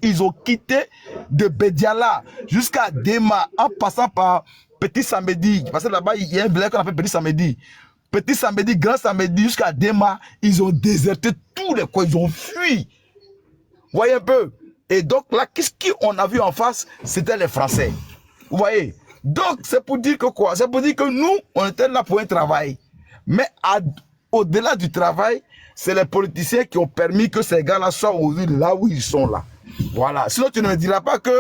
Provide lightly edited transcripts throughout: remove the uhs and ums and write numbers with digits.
ils ont quitté de Bediala jusqu'à Dema en passant par Petit Samedi. Parce que là-bas, il y a un village qu'on appelle Petit Samedi. Petit Samedi, Grand Samedi jusqu'à Dema, ils ont déserté tous les coins, ils ont fui. Vous voyez un peu? Et donc là, qu'est-ce qu'on a vu en face? C'était les Français. Vous voyez? Donc, c'est pour dire que quoi? C'est pour dire que nous, on était là pour un travail. Mais au-delà du travail, c'est les politiciens qui ont permis que ces gars-là soient aujourd'hui là où ils sont là. Voilà. Sinon, tu ne me diras pas que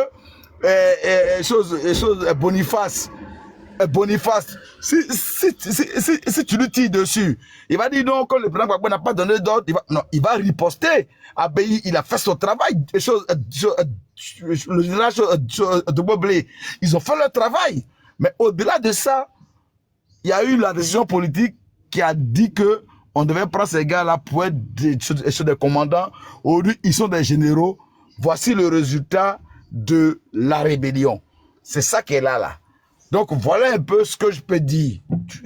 Boniface, si tu lui tires dessus, il va dire non, quand le président Gbagbo n'a pas donné d'ordre, il va riposter. Abeyi, il a fait son travail. Le général de Boblé, ils ont fait leur travail. Mais au-delà de ça, il y a eu la décision politique qui a dit que on devait prendre ces gars-là pour être des commandants. Aujourd'hui, ils sont des généraux. Voici le résultat de la rébellion. C'est ça qui est là. Donc, voilà un peu ce que je peux dire.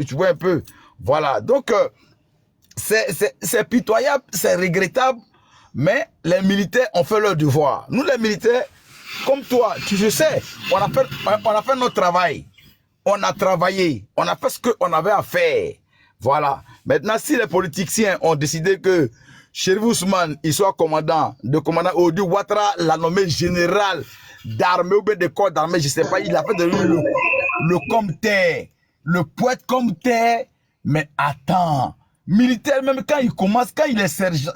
Tu vois un peu. Voilà. Donc, c'est pitoyable, c'est regrettable, mais les militaires ont fait leur devoir. Nous, les militaires, comme toi, tu sais, on a fait notre travail. On a travaillé. On a fait ce qu'on avait à faire. Voilà. Maintenant, si les politiciens ont décidé que Chérif Ousmane, il soit commandant, aujourd'hui, Ouattara l'a nommé général d'armée ou bien de corps d'armée, je ne sais pas, il a fait de lui le comté, le poète comté, mais attends, militaire, même quand il commence, quand il est sergent,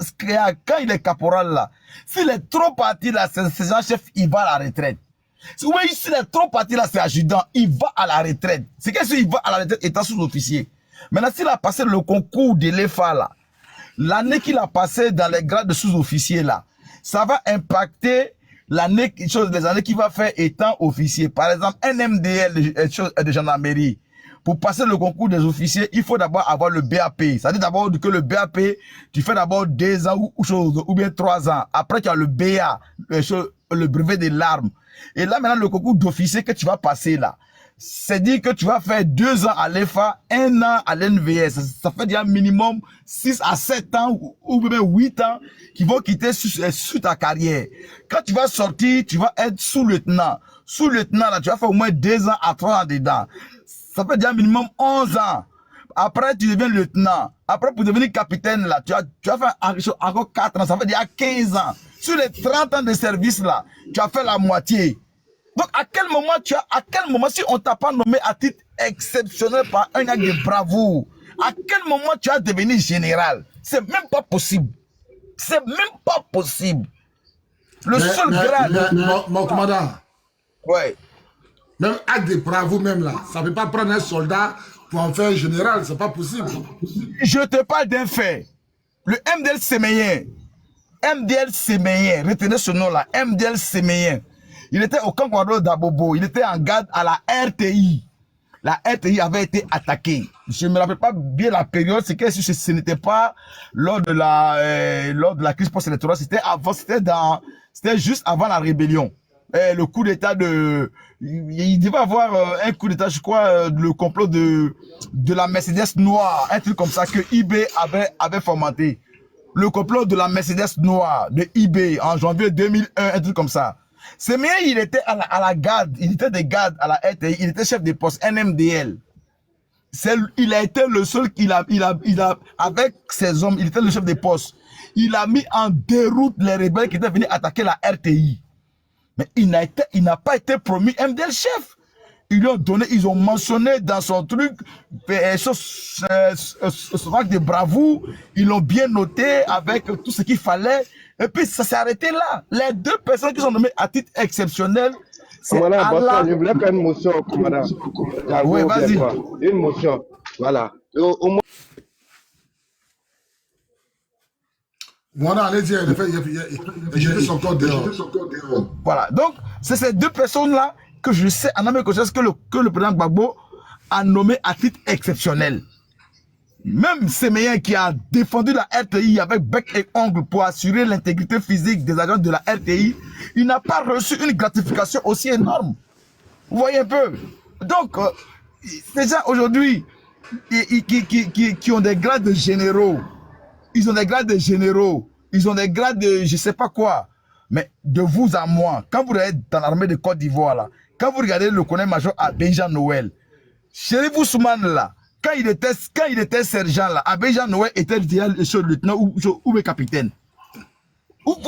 quand il est caporal là, s'il est trop parti là, c'est sergent-chef, il va à la retraite. Oui, s'il est trop parti là, c'est adjudant, il va à la retraite. C'est qu'est-ce qu'il va à la retraite étant sous-officier. Maintenant, s'il a passé le concours de l'EFA là, l'année qu'il a passé dans les grades de sous-officier là, ça va impacter les années qu'il va faire étant officier. Par exemple, un MDL de gendarmerie. Pour passer le concours des officiers, il faut d'abord avoir le BAP. Ça dit d'abord que le BAP, tu fais d'abord 2 ans ou bien 3 ans. Après, tu as le BA, le brevet de l'arme. Et là, maintenant, le concours d'officier que tu vas passer là, c'est dire que tu vas faire 2 ans à l'EFA, 1 an à l'NVS. Ça fait déjà minimum 6 à 7 ans ou même 8 ans qui vont quitter sur ta carrière. Quand tu vas sortir, tu vas être sous-lieutenant. Sous-lieutenant, là, tu vas faire au moins 2 ans à 3 ans dedans. Ça fait déjà minimum 11 ans. Après, tu deviens lieutenant. Après, pour devenir capitaine, là, tu vas faire encore 4 ans. Ça fait déjà 15 ans. Sur les 30 ans de service, là, tu as fait la moitié. Donc, à quel moment, si on t'a pas nommé à titre exceptionnel par un acte de bravoure, à quel moment tu vas devenir général? C'est même pas possible. C'est même pas possible. Le seul grade. Mon commandant. Ouais. Même acte de bravoure, même là, ça ne peut pas prendre un soldat pour en faire un général, c'est pas possible. Je te parle d'un fait. Le MDL Séméien. MDL Séméien, retenez ce nom-là, MDL Séméien. Il était au camp Kouado d'Abobo, il était en garde à la RTI. La RTI avait été attaquée. Je ne me rappelle pas bien la période, c'est que ce n'était pas lors de la crise post-électorale, c'était juste avant la rébellion. Le coup d'état il devait avoir un coup d'état, je crois, le complot de la Mercedes noire, un truc comme ça que eBay avait fomenté. Le complot de la Mercedes noire de eBay en janvier 2001, un truc comme ça. C'est bien, il était à la garde, il était de garde à la RTI, il était chef de poste NMDL. Il a été le seul avec ses hommes, il était le chef de poste. Il a mis en déroute les rebelles qui étaient venus attaquer la RTI. Mais il n'a pas été promu MDL chef. Ils lui ont donné, ils ont mentionné dans son truc, ce acte de bravoure, ils l'ont bien noté avec tout ce qu'il fallait. Et puis ça s'est arrêté là. Les 2 personnes qui sont nommées à titre exceptionnel, c'est Allah. Je voulais faire une motion, commandant. Oui, vas-y. Une motion, voilà. Voilà, allez-y, il fait son corps dehors. Voilà, donc c'est ces 2 personnes-là que je sais en Amérique que le président Gbagbo a nommé à titre exceptionnel. Même Séméien qui a défendu la RTI avec bec et ongle pour assurer l'intégrité physique des agents de la RTI, il n'a pas reçu une gratification aussi énorme. Vous voyez un peu? Donc, ces gens aujourd'hui qui ont des grades de généraux, ils ont des grades de généraux, ils ont des grades de je sais pas quoi. Mais de vous à moi, quand vous êtes dans l'armée de Côte d'Ivoire, là, quand vous regardez le colonel-major Abidjan Noël, Chérif Ousmane, là, quand il était sergent, là, Abidjan Noël était déjà le lieutenant ou le capitaine. Est-ce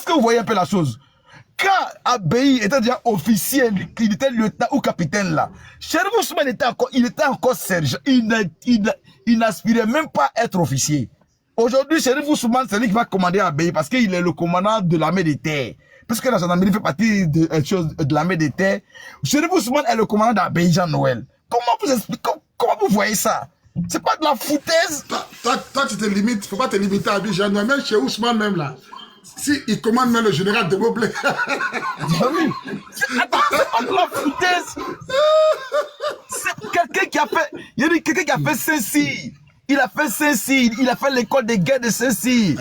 que vous voyez un peu la chose? Quand Abey était déjà officier, il était lieutenant ou capitaine là. Chérif Ousmane il était encore sergent. Il n'aspirait même pas à être officier. Aujourd'hui, Chérif Ousmane, c'est lui qui va commander Abey parce qu'il est le commandant de l'armée des terres. Parce que la gendarmerie fait partie de l'armée des terres. Chérif Ousmane est le commandant d'Abidjan Noël. Comment vous voyez ça? C'est pas de la foutaise. Toi, tu te limites, faut pas te limiter à Abidjan Noël. Même chez Ousmane, même là. Si il commande même le général de Moblé. Attends, c'est pas de la foutaise. C'est quelqu'un qui a fait. Il y a quelqu'un qui a fait Saint-Cyr. Il a fait Saint-Cyr. Il a fait l'école des guerres de Saint-Cyr.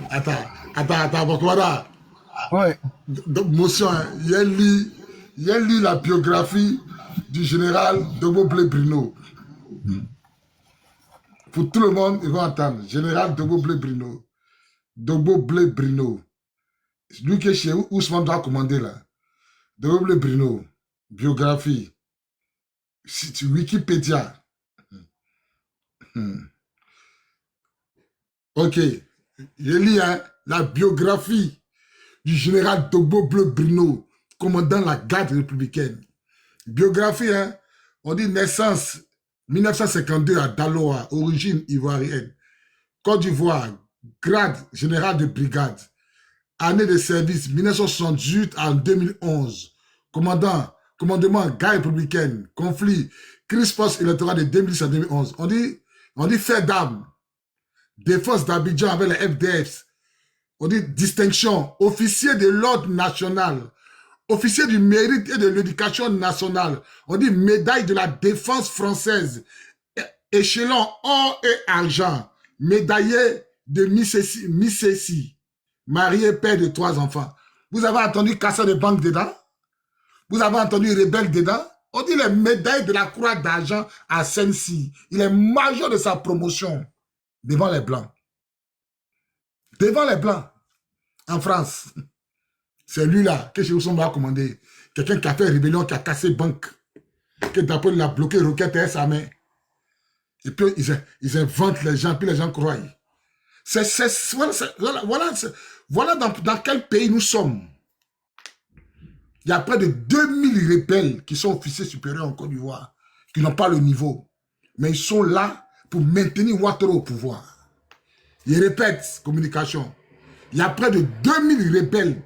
Attends, Bokwara. Ouais. Motion, il a lu la biographie du général de Moblé Bruno. Pour tout le monde, ils vont entendre. Général de Moblé Bruno. Dobo Blé Bruno. Lui qui est chez Ousmane doit commander là. Dobo Blé Bruno. Biographie. Wikipédia. Ok. Je lis la biographie du général Dobo Blé Bruno, commandant la garde républicaine. Biographie, on dit naissance 1952 à Daloa, origine ivoirienne. Côte d'Ivoire. Grade général de brigade. Année de service 1968 à 2011. Commandement garde républicaine. Conflit. Crise post-électorale de 2010 à 2011. On dit fait d'armes. Défense d'Abidjan avec les FDF. On dit distinction. Officier de l'ordre national. Officier du mérite et de l'éducation nationale. On dit médaille de la défense française. Échelon or et argent. Médaillé de Missessi, marié, père de 3 enfants. Vous avez entendu casseur de banque dedans? Vous avez entendu rebelle dedans? On dit les médailles de la croix d'argent à Sensi. Il est major de sa promotion devant les Blancs. Devant les Blancs, en France. C'est lui-là que chez Ousmane va commander. Quelqu'un qui a fait rébellion, qui a cassé banque, que d'après il a bloqué Roquette et sa main. Et puis ils inventent les gens, puis les gens croient. Voilà dans quel pays nous sommes. Il y a près de 2000 rebelles qui sont officiers supérieurs en Côte d'Ivoire, qui n'ont pas le niveau. Mais ils sont là pour maintenir Ouattara au pouvoir. Ils répètent, communication. Il y a près de 2000 rebelles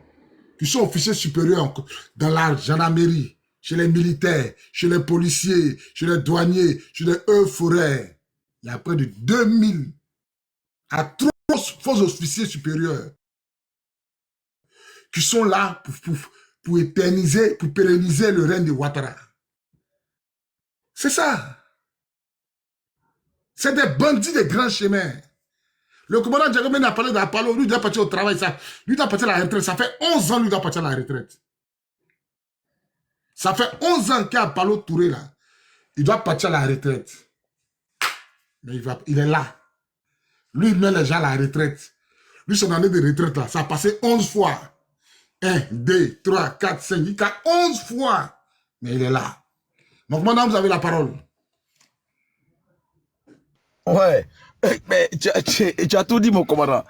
qui sont officiers supérieurs dans la gendarmerie, chez les militaires, chez les policiers, chez les douaniers, chez les forêts. Il y a près de 2000 à 3 faux officiers supérieurs qui sont là pour éterniser, pour pérenniser le règne de Ouattara. C'est ça. C'est des bandits de grands chemins. Le commandant Djagomé n'a parlé d'Apollo, lui doit partir au travail, lui doit partir à la retraite. Ça fait 11 ans lui doit partir à la retraite. Ça fait 11 ans qu'il y a Apollo Touré là. Il doit partir à la retraite. Mais il est là. Lui, il met les gens à la retraite. Lui, son année de retraite, là, ça a passé 11 fois. 1, 2, 3, 4, 5, il a 11 fois. Mais il est là. Donc, maintenant, vous avez la parole. Ouais. Mais tu as tout dit, mon commandant.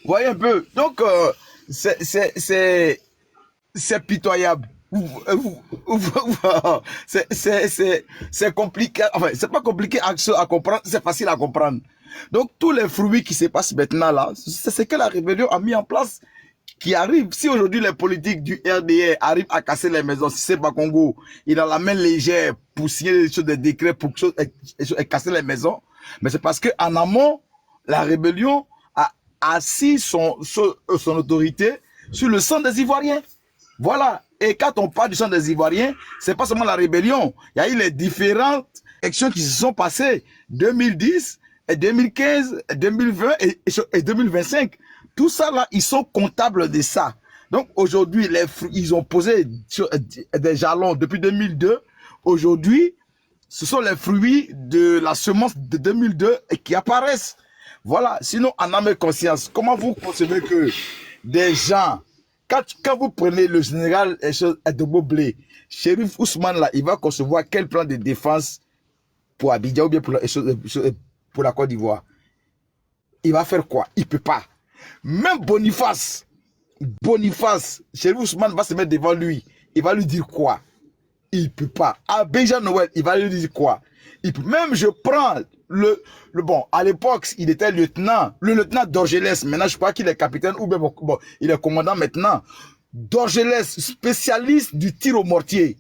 Voyez un peu. Donc, c'est pitoyable. C'est compliqué. Enfin, c'est pas compliqué à comprendre, c'est facile à comprendre. Donc, tous les fruits qui se passent maintenant là, c'est ce que la rébellion a mis en place qui arrive. Si aujourd'hui les politiques du RDR arrivent à casser les maisons, si c'est pas Congo, il a la main légère pour signer des décrets pour casser les maisons, mais c'est parce qu'en amont, la rébellion a assis son autorité sur le sang des Ivoiriens. Voilà. Et quand on parle du sang des Ivoiriens, c'est pas seulement la rébellion. Il y a eu les différentes élections qui se sont passées. 2010, 2015, 2020 et 2025. Tout ça là, ils sont comptables de ça. Donc aujourd'hui, ils ont posé des jalons depuis 2002. Aujourd'hui, ce sont les fruits de la semence de 2002 qui apparaissent. Voilà, sinon, en âme et conscience, comment vous concevez que des gens, quand vous prenez le général Adobo Blé, Chérif Ousmane, là, il va concevoir quel plan de défense pour Abidjan ou bien pour la Côte d'Ivoire? Il va faire quoi? Il ne peut pas. Même Boniface, Chérif Ousmane va se mettre devant lui. Il va lui dire quoi? Il ne peut pas. Abidjan Noël, il va lui dire quoi? Même je prends bon, à l'époque, il était lieutenant, le lieutenant d'Orgelès. Maintenant, je crois qu'il est capitaine ou bien, bon, il est commandant maintenant. D'Orgelès, spécialiste du tir au mortier.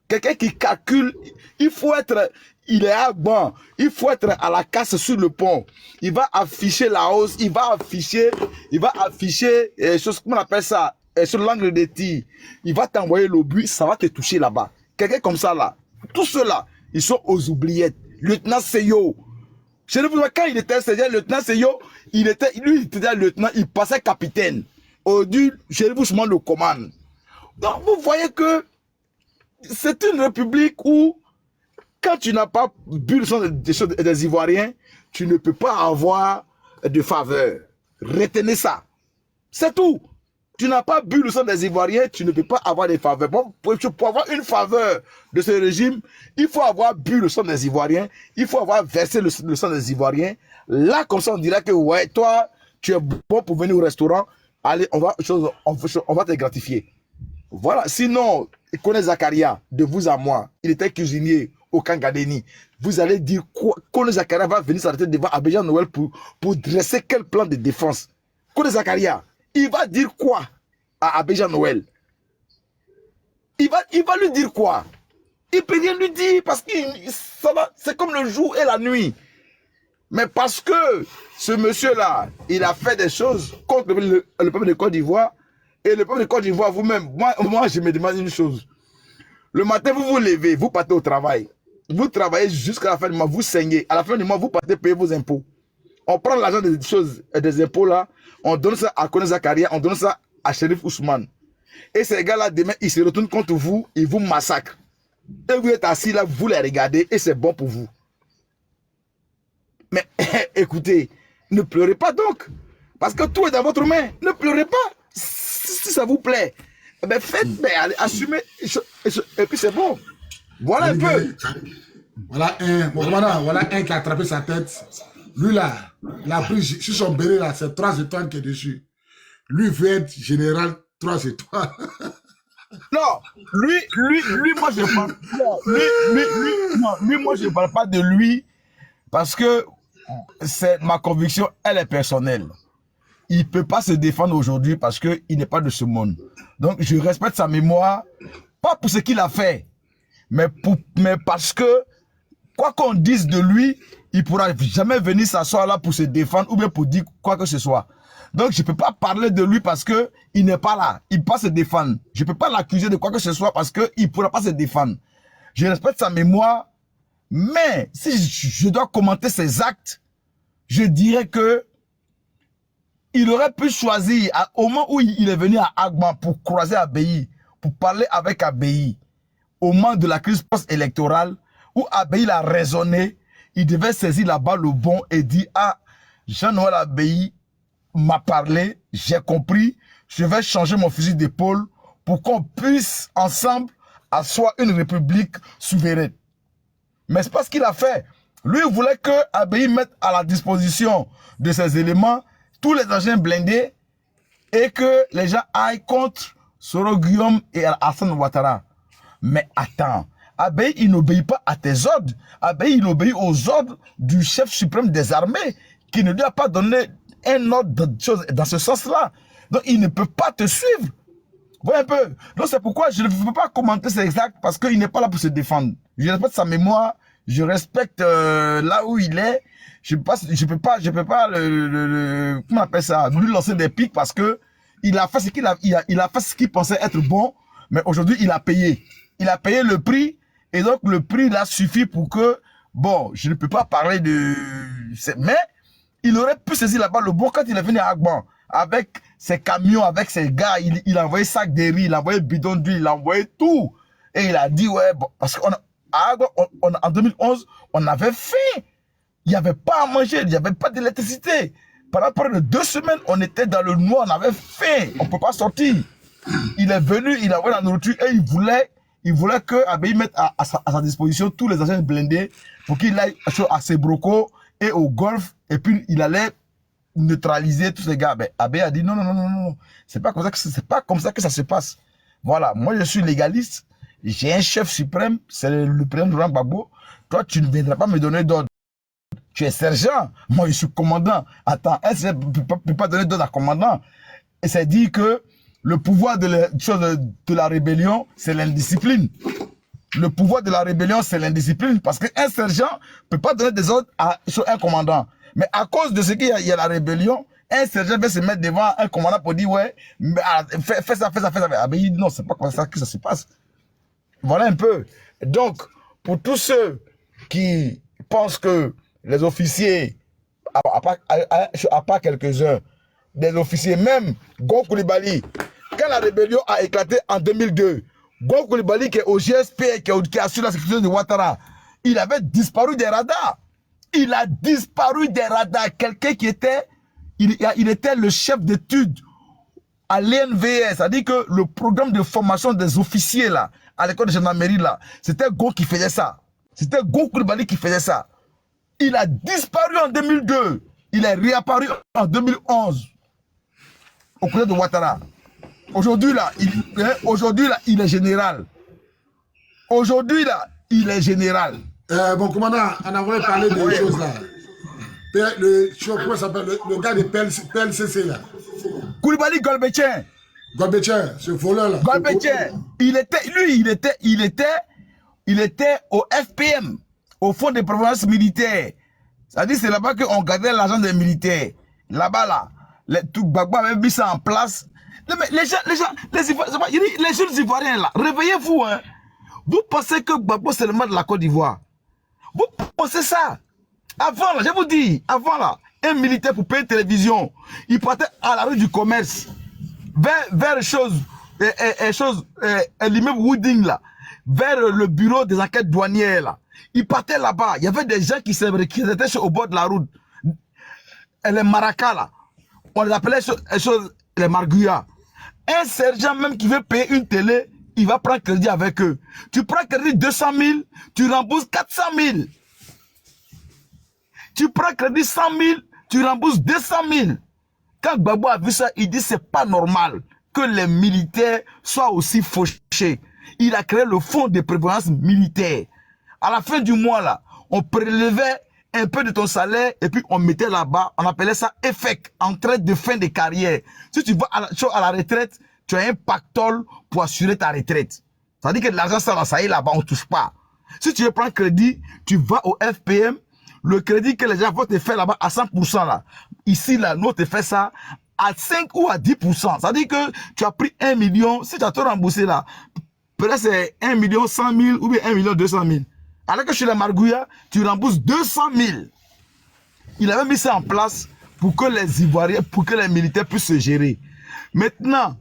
Quelqu'un qui calcule, il est à banc, il faut être à la casse sur le pont. Il va afficher la hausse, il va afficher, comment on appelle ça, sur l'angle de tir. Il va t'envoyer l'obus, ça va te toucher là-bas. Quelqu'un comme ça là, tous ceux-là, ils sont aux oubliettes. Lieutenant Seyo. Quand il était lieutenant Seyo, lui, il était lieutenant, il passait capitaine. Aujourd'hui, Chérif Ousmane le commande. Donc, vous voyez que c'est une république où, quand tu n'as pas bu le sang des Ivoiriens, tu ne peux pas avoir de faveur. Retenez ça. C'est tout. Tu n'as pas bu le sang des Ivoiriens, tu ne peux pas avoir des faveurs. Bon, pour avoir une faveur de ce régime, il faut avoir bu le sang des Ivoiriens, il faut avoir versé le sang des Ivoiriens. Là, comme ça, on dirait que, ouais, toi, tu es bon pour venir au restaurant. Allez, on va te gratifier. Voilà. Sinon, Kone Zakaria, de vous à moi, il était cuisinier au Kangadeni. Vous allez dire quoi? Kone Zakaria va venir s'arrêter devant Abidjan Noël pour dresser quel plan de défense? Kone Zakaria, il va dire quoi à Abidjan Noël? Il va lui dire quoi? Il peut rien lui dire parce que c'est comme le jour et la nuit. Mais parce que ce monsieur-là, il a fait des choses contre le peuple de Côte d'Ivoire. Et le peuple de Côte d'Ivoire, vous-même, moi, je me demande une chose. Le matin, vous vous levez, vous partez au travail. Vous travaillez jusqu'à la fin du mois, vous saignez. À la fin du mois, vous partez payer vos impôts. On prend l'argent des impôts là, on donne ça à Kone Zakaria, on donne ça à Chérif Ousmane. Et ces gars-là, demain, ils se retournent contre vous, ils vous massacrent. Et vous êtes assis là, vous les regardez et c'est bon pour vous. Mais écoutez, ne pleurez pas donc. Parce que tout est dans votre main. Ne pleurez pas. Si ça vous plaît, ben faites, ben allez, assumez. Et puis c'est bon. Voilà un peu. Voilà un qui a attrapé sa tête. Lui là, il a pris sur son béret là, c'est 3 étoiles qui est dessus. Lui veut être général 3 étoiles. Non, lui, moi je parle. Lui, moi je parle pas de lui parce que c'est ma conviction, elle est personnelle. Il ne peut pas se défendre aujourd'hui parce qu'il n'est pas de ce monde. Donc je respecte sa mémoire, pas pour ce qu'il a fait, mais parce que quoi qu'on dise de lui, il ne pourra jamais venir s'asseoir là pour se défendre ou bien pour dire quoi que ce soit. Donc je ne peux pas parler de lui parce qu'il n'est pas là. Il ne peut pas se défendre. Je ne peux pas l'accuser de quoi que ce soit parce qu'il ne pourra pas se défendre. Je respecte sa mémoire, mais si je dois commenter ses actes, je dirais que il aurait pu choisir, au moment où il est venu à Agban pour croiser Abbaye, pour parler avec Abbaye, au moment de la crise post-électorale, où Abbaye a raisonné, il devait saisir la balle au bon et dire, ah, Jean-Noël Abbaye m'a parlé, j'ai compris, je vais changer mon fusil d'épaule pour qu'on puisse ensemble asseoir une république souveraine. Mais c'est pas ce qu'il a fait. Lui, il voulait que Abbaye mette à la disposition de ces éléments tous les engins blindés et que les gens aillent contre Soro Guillaume et Hassan Ouattara. Mais attends, Abbaye, il n'obéit pas à tes ordres. Abbaye, il obéit aux ordres du chef suprême des armées qui ne lui a pas donné un ordre dans ce sens-là. Donc, il ne peut pas te suivre. Voyez un peu. Donc, c'est pourquoi je ne peux pas commenter ces actes parce qu'il n'est pas là pour se défendre. Je respecte sa mémoire, je respecte là où il est. Je peux pas comment on appelle ça, lui lancer des pics parce que il a fait ce il a fait ce qu'il pensait être bon, mais aujourd'hui il a payé. Il a payé le prix et donc le prix là suffit pour que bon, je ne peux pas parler de mais il aurait pu saisir là-bas le bon quand il est venu à Agban avec ses camions, avec ses gars, il a envoyé sac de riz, il a envoyé bidon d'huile, il a envoyé tout et il a dit ouais bon, parce qu'en 2011 on avait faim. Il n'y avait pas à manger, il n'y avait pas d'électricité. Pendant près de 2 semaines, on était dans le noir, on avait faim, on ne peut pas sortir. Il est venu, il a envoyé la nourriture et il voulait que Abey mette à sa disposition tous les agents blindés pour qu'il aille à Sebroko et au Golfe, et puis il allait neutraliser tous ces gars. Ben, Abey a dit non, c'est pas comme ça que ça se passe. Voilà, moi je suis légaliste, j'ai un chef suprême, c'est le président Laurent Gbagbo. Toi, tu ne viendras pas me donner d'ordre. Tu es sergent, moi je suis commandant. Attends, un sergent ne peut pas donner d'ordre à commandant. Et c'est dit que le pouvoir de la rébellion, c'est l'indiscipline. Le pouvoir de la rébellion, c'est l'indiscipline. Parce qu'un sergent ne peut pas donner des ordres sur un commandant. Mais à cause de ce qu'il y a la rébellion, un sergent va se mettre devant un commandant pour dire, ouais, fais ça. Ah ben, il dit non, c'est pas comme ça que ça se passe. Voilà un peu. Donc, pour tous ceux qui pensent que les officiers, à part quelques-uns, des officiers, même Gon Coulibaly, quand la rébellion a éclaté en 2002, Gon Coulibaly qui est au GSP, qui assure la sécurité de Ouattara, il avait disparu des radars. Il a disparu des radars. Quelqu'un qui était, il était le chef d'études à l'ENVS, c'est-à-dire que le programme de formation des officiers là, à l'école de gendarmerie là, c'était Gon qui faisait ça. C'était Gon Coulibaly qui faisait ça. Il a disparu en 2002. Il est réapparu en 2011 au côté de Ouattara. Aujourd'hui là, il est général. Aujourd'hui là, il est général. Bon, commandant, on a voulu parler des choses là. Comment s'appelle le gars de PLCC là? Coulibaly Golbetien. Golbetien, ce voleur là. Golbetien, il était au FPM, au Fonds de prévoyance militaire. C'est-à-dire c'est là-bas qu'on gardait l'argent des militaires. Là-bas là, tout Gbagbo avait mis ça en place. Les jeunes Ivoiriens là, réveillez-vous hein. Vous pensez que Gbagbo c'est le mal de la Côte d'Ivoire? Vous pensez ça? Avant là, je vous dis, avant là, un militaire pour payer une télévision, il partait à la rue du commerce, vers l'immeuble Wooding là, vers le bureau des enquêtes douanières là. Il partait là-bas. Il y avait des gens qui étaient au bord de la route. Et les maracas là, on les appelait les margouillas. Un sergent même qui veut payer une télé, il va prendre crédit avec eux. Tu prends crédit 200 000, tu rembourses 400 000. Tu prends crédit 100 000, tu rembourses 200 000. Quand Gbagbo a vu ça, il dit c'est pas normal que les militaires soient aussi fauchés. Il a créé le fonds de prévoyance militaire. À la fin du mois là, on prélevait un peu de ton salaire et puis on mettait là-bas, on appelait ça EFEC, entraide de fin de carrière. Si tu vas à la retraite, tu as un pactole pour assurer ta retraite. Ça veut dire que l'argent ça y est là-bas, on ne touche pas. Si tu veux prendre crédit, tu vas au FPM, le crédit que les gens vont te faire là-bas à 100% là. Ici là, nous on te fait ça à 5 ou à 10%. Ça veut dire que tu as pris 1 million, si tu as tout remboursé là, peut-être c'est 1 million 100 000 ou bien 1 million 200 000. Alors que chez les Margouillas, tu rembourses 200 000. Il avait mis ça en place pour que les Ivoiriens, pour que les militaires puissent se gérer. Maintenant,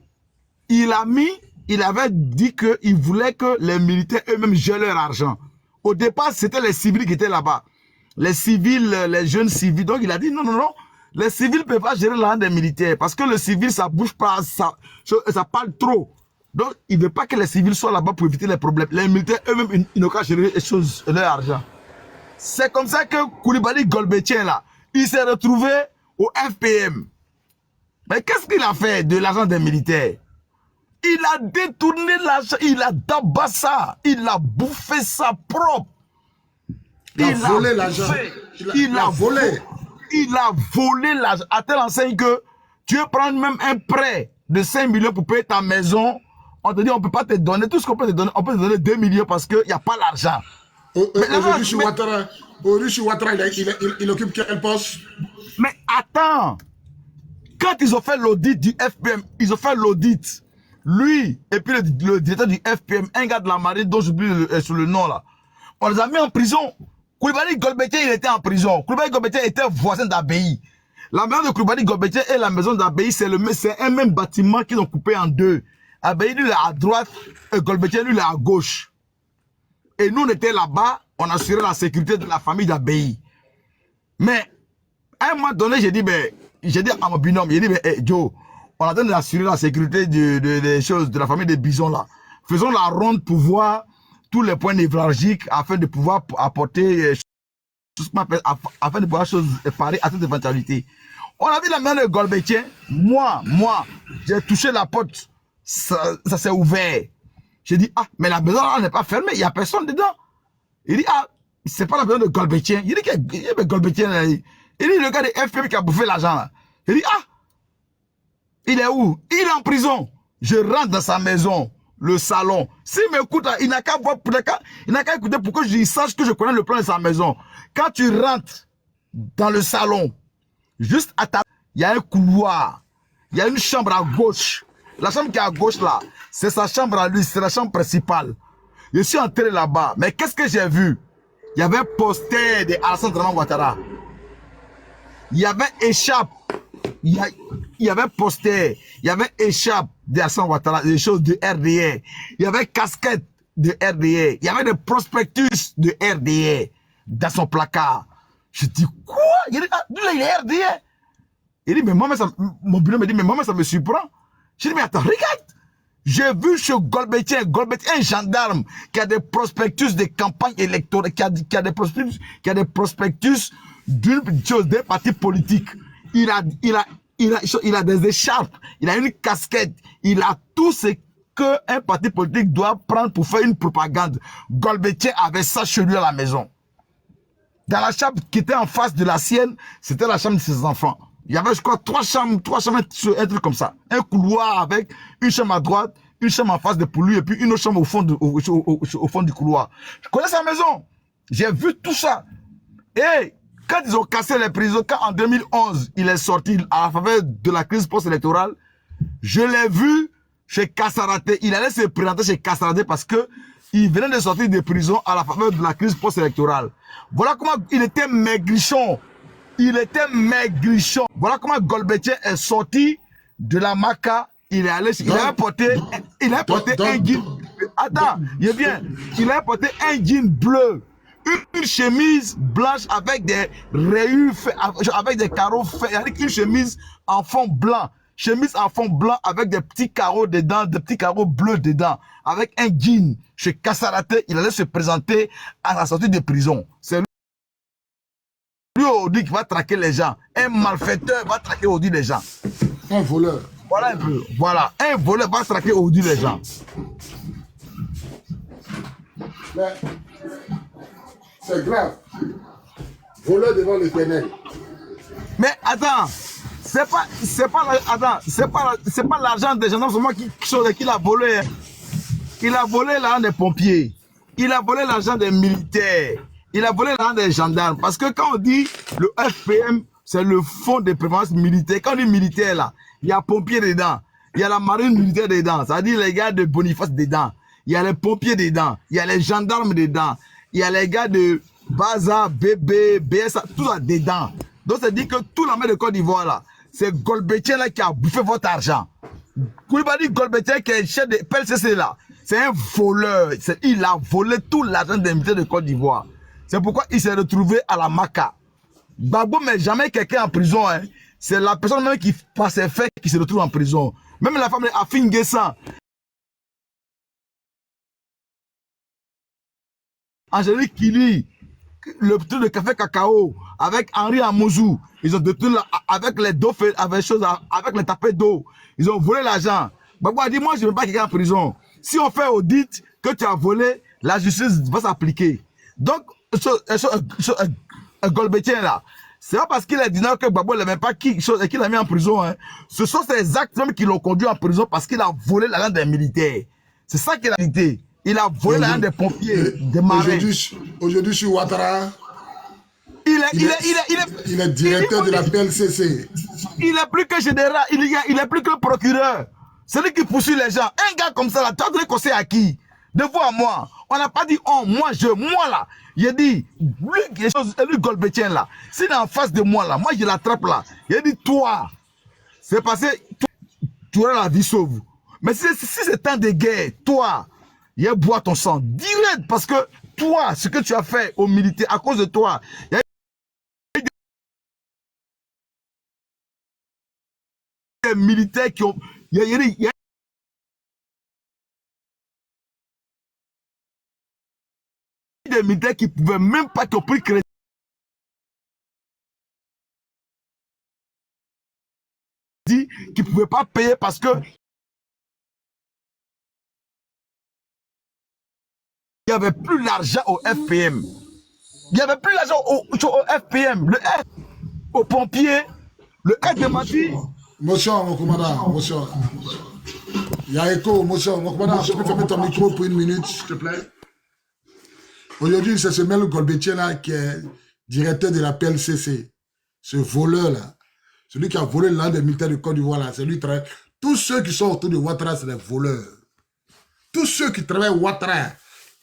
il avait dit qu'il voulait que les militaires eux-mêmes gèrent leur argent. Au départ, c'était les civils qui étaient là-bas. Les civils, les jeunes civils. Donc il a dit non, les civils ne peuvent pas gérer l'argent des militaires parce que le civil, ça bouge pas, ça parle trop. Donc, il ne veut pas que les civils soient là-bas pour éviter les problèmes. Les militaires, eux-mêmes, ils n'ont qu'à gérer les choses, leur argent. C'est comme ça que Coulibaly Golbetien, là, il s'est retrouvé au FPM. Mais qu'est-ce qu'il a fait de l'argent des militaires? Il a détourné l'argent, il a tabassé ça, il a bouffé ça propre. Il a volé l'argent. Il a volé. Il a volé l'argent. À telle enseigne que tu veux prendre même un prêt de 5 millions pour payer ta maison. On te dit, on ne peut pas te donner tout ce qu'on peut te donner. On peut te donner 2 millions parce qu'il n'y a pas l'argent. Rishi Ouattara, il occupe quel poste? Mais attends. Quand ils ont fait l'audit du FPM, ils ont fait l'audit. Lui, et puis le directeur du FPM, un gars de la marine dont j'oublie sur le nom là. On les a mis en prison. Coulibaly Golbetien, il était en prison. Coulibaly Golbetien était voisin d'Abbaye. La maison de Coulibaly Golbetien et la maison d'Abbaye, c'est un même bâtiment qu'ils ont coupé en deux. Abbaye, lui, il est à droite, et Golbetien, lui, il est à gauche. Et nous, on était là-bas, on assurait la sécurité de la famille d'Abbaye. Mais à un moment donné, j'ai dit à mon binôme, j'ai dit, Joe, on est en train d'assurer la sécurité des choses, de la famille des bisons là. Faisons la ronde pour voir tous les points névralgiques afin de pouvoir apporter, afin de pouvoir parer à toute éventualité. On a vu la main de Golbetien. Moi, j'ai touché la porte. Ça s'est ouvert. J'ai dit, ah, mais la maison n'est pas fermée, il n'y a personne dedans. Il dit, ah, c'est pas la maison de Golbetien. Il dit que Golbetien, il dit, le gars de FPM qui a bouffé l'argent là. Il dit, ah, il est où? Il est en prison. Je rentre dans sa maison, le salon. S'il m'écoute, il n'a qu'à voir, il n'a qu'à écouter pour que je sache que je connais le plan de sa maison. Quand tu rentres dans le salon, juste à ta... il y a un couloir. Il y a une chambre à gauche. La chambre qui est à gauche là, c'est sa chambre à lui, c'est la chambre principale. Je suis entré là-bas. Mais qu'est-ce que j'ai vu? Il y avait un poster de Alassane Dramane Ouattara. Il y avait échappe. Il y avait poster. Il y avait échappe de Alassane Ouattara, des choses de RDR. Il y avait casquette de RDR. Il y avait des prospectus de RDR dans son placard. Je dis, quoi? Il dit, ah, là, il est RDR. Il dit, mais moi, mon binôme me dit, mais moi, ça me surprend. Je dis, mais attends, regarde. J'ai vu chez Golbetien, un gendarme qui a des prospectus de campagne électorale, qui a des prospectus d'une chose, d'un parti politique. Il a des écharpes, il a une casquette, il a tout ce qu'un parti politique doit prendre pour faire une propagande. Golbetien avait ça chez lui à la maison. Dans la chambre qui était en face de la sienne, c'était la chambre de ses enfants. Il y avait, je crois, trois chambres, un truc comme ça. Un couloir avec une chambre à droite, une chambre en face de pour lui et puis une autre chambre au fond du couloir. Je connais sa maison. J'ai vu tout ça. Et quand ils ont cassé les prisons, quand en 2011, il est sorti à la faveur de la crise post-électorale, je l'ai vu chez Kassaraté. Il allait se présenter chez Kassaraté parce que il venait de sortir de prison à la faveur de la crise post-électorale. Voilà comment il était maigrichon. Il était maigrichon. Voilà comment Golbetien est sorti de la Maca. Il est allé, il a porté un jean. Attends, il est bien. Il a porté un jean bleu, une chemise blanche avec des rayures, avec des carreaux faits, avec une chemise en fond blanc. Chemise en fond blanc avec des petits carreaux dedans, des petits carreaux bleus dedans, avec un jean. Chez Kassaraté, il allait se présenter à la sortie de prison. C'est lui Audi qui va traquer les gens. Un malfaiteur va traquer Audi les gens. Un voleur. Voilà un peu. Voilà. Un voleur va traquer Audi les gens. Mais c'est grave. Voleur devant l'Éternel. Mais attends. C'est pas l'argent des gendarmes seulement qui l'a volé. Il a volé l'argent des pompiers. Il a volé l'argent des militaires. Il a volé l'argent des gendarmes. Parce que quand on dit le FPM, c'est le fonds de prévoyance militaire. Quand on dit militaire là, il y a pompiers dedans. Il y a la marine militaire dedans. Ça veut dire les gars de Boniface dedans. Il y a les pompiers dedans. Il y a les gendarmes dedans. Il y a les gars de Baza, BB, BSA, tout ça dedans. Donc ça dit que tout l'armée de Côte d'Ivoire là, c'est Golbetien là qui a bouffé votre argent. Koulibaly Golbetien qui est chef de PLCC là, c'est un voleur. Il a volé tout l'argent des militaires de Côte d'Ivoire. C'est pourquoi il s'est retrouvé à la Maca. Gbagbo met jamais quelqu'un en prison. Hein. C'est la personne même qui passe ses faits qui se retrouve en prison. Même la femme de Afin Guessan. Angélique Kili, le truc de café cacao, avec Henri Amouzou, ils ont détruit avec les dos, avec les tapés d'eau. Ils ont volé l'argent. Gbagbo a dit, moi je ne veux pas quelqu'un en prison. Si on fait audit que tu as volé, la justice va s'appliquer. Donc, Golbetien là, c'est pas parce qu'il a dit non que Gbagbo ne l'aimait pas qu'il l'a mis en prison. Hein. Ce sont ces actes même qui l'ont conduit en prison parce qu'il a volé l'argent des militaires. C'est ça qu'il a dit. Il a volé l'argent des pompiers, des marins. Aujourd'hui, je suis Ouattara. Il est directeur de la PLCC. Il est plus que général, il est plus que procureur. C'est lui qui poursuit les gens. Un gars comme ça, là, tu as donné conseil à qui? De vous à moi. On n'a pas dit, oh, moi là. Il a dit, lui Golbetien là, s'il est en face de moi là, moi je l'attrape là. Il a dit, toi, c'est passé, tu auras la vie sauve. Mais si c'est temps de guerre, toi, il a boire ton sang direct parce que toi, ce que tu as fait aux militaires, à cause de toi, il y a des militaires qui ont... Il y a des militaires qui ne pouvaient même pas, qui ont pris crédit, qui ne pouvaient pas payer parce que il n'y avait plus l'argent au FPM. Il n'y avait plus l'argent au FPM. Le F, aux pompiers, le F de Mati. Monsieur, mon commandant, monsieur. Il y a écho, monsieur, mon commandant, je peux fermer ton micro pour 1 minute, s'il te plaît. Aujourd'hui, c'est ce Mel Golbetier là qui est directeur de la PLCC. Ce voleur-là. Celui qui a volé l'un des militaires du Côte d'Ivoire là. C'est lui qui travaille. Tous ceux qui sont autour de Ouattara, c'est des voleurs. Tous ceux qui travaillent Ouattara,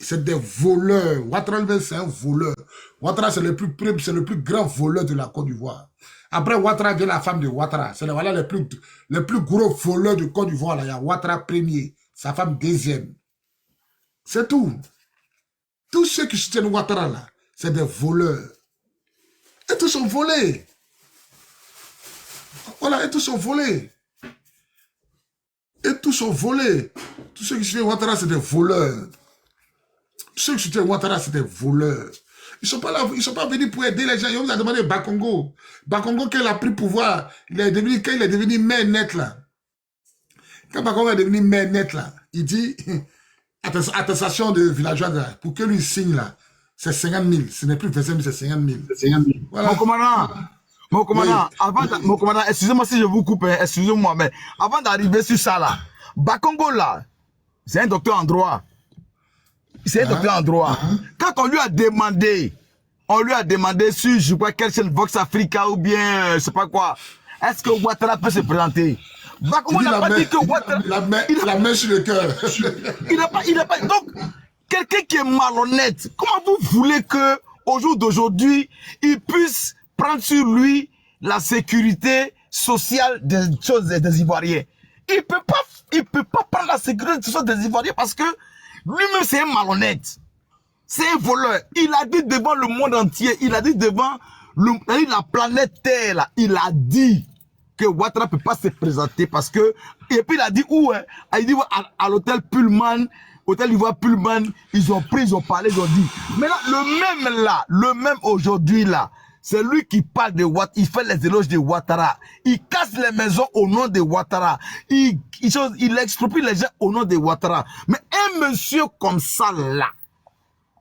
c'est des voleurs. Ouattara, c'est un voleur. Ouattara, c'est le plus grand voleur de la Côte d'Ivoire. Après Ouattara vient la femme de Ouattara. C'est voilà les plus gros voleurs de Côte d'Ivoire. Il y a Ouattara premier, sa femme deuxième. C'est tout. Tous ceux qui soutiennent Ouattara là, c'est des voleurs. Et tous sont volés. Voilà, et tous sont volés. Et tous sont volés. Tous ceux qui soutiennent Ouattara, c'est des voleurs. Tous ceux qui soutiennent Ouattara, c'est des voleurs. Ils ne sont pas là, ils ne sont pas venus pour aider les gens. Ils ont demandé Bakongo. Bakongo, quand il a pris pouvoir, quand il est devenu maire net là. Quand Bakongo est devenu maire net là, il dit, attestation de villageois là, pour que lui signe là, c'est 50 000. Ce n'est plus 25 000, c'est 50 000. C'est 50 000. Voilà. Mon commandant, mon commandant, excusez-moi si je vous coupe, excusez-moi, mais avant d'arriver sur ça là, Bakongo là, c'est un docteur en droit. C'est un docteur en droit. Quand on lui a demandé sur, je crois, quelle chaîne Vox Africa ou bien, je sais pas quoi, est-ce que Ouattara peut se présenter? Bakongo n'a pas dit que Ouattara... La main sur le cœur. Il n'a pas... Donc, quelqu'un qui est malhonnête, comment vous voulez que au jour d'aujourd'hui, il puisse prendre sur lui la sécurité sociale des choses des Ivoiriens? Il peut pas prendre la sécurité sociale des Ivoiriens parce que lui-même, c'est un malhonnête. C'est un voleur. Il a dit devant le monde entier, il a dit devant la planète Terre, là, il a dit que Ouattara ne peut pas se présenter parce que... Et puis il a dit où? Hein? Il dit à l'hôtel Pullman, hôtel Ivoire Pullman, ils ont pris, ils ont parlé, ils ont dit. Mais là, le même aujourd'hui là, c'est lui qui parle de Ouattara, il fait les éloges de Ouattara. Il casse les maisons au nom de Ouattara. Il exproprie les gens au nom de Ouattara. Mais un monsieur comme ça là,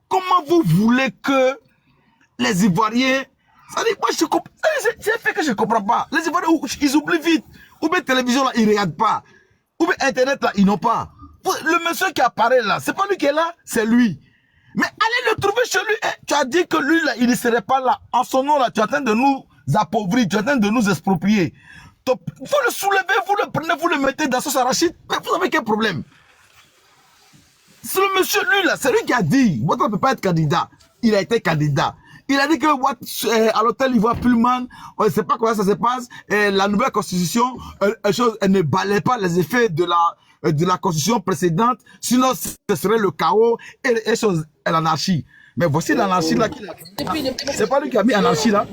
comment vous voulez que les Ivoiriens... Ça dit, moi je comprends, c'est fait que je comprends pas. Les Ivoiriens, ils oublient vite. Ou bien télévision là, ils regardent pas. Ou bien internet là, ils n'ont pas. Le monsieur qui apparaît là, c'est pas lui qui est là, c'est lui. Mais allez le trouver chez lui. Tu as dit que lui, là, il ne serait pas là. En son nom, là, tu es en train de nous appauvrir, tu es en train de nous exproprier. Vous le soulevez, vous le prenez, vous le mettez dans son arachide. Mais vous avez quel problème? C'est le monsieur, lui, là, c'est lui qui a dit, Ouattara ne peut pas être candidat. Il a été candidat. Il a dit que à l'hôtel Ivoire Pullman, on ne sait pas comment ça se passe. La nouvelle constitution, elle ne balaye pas les effets de la constitution précédente, sinon ce serait le chaos et l'anarchie. Mais voici l'anarchie là. C'est pas lui qui a mis anarchie là.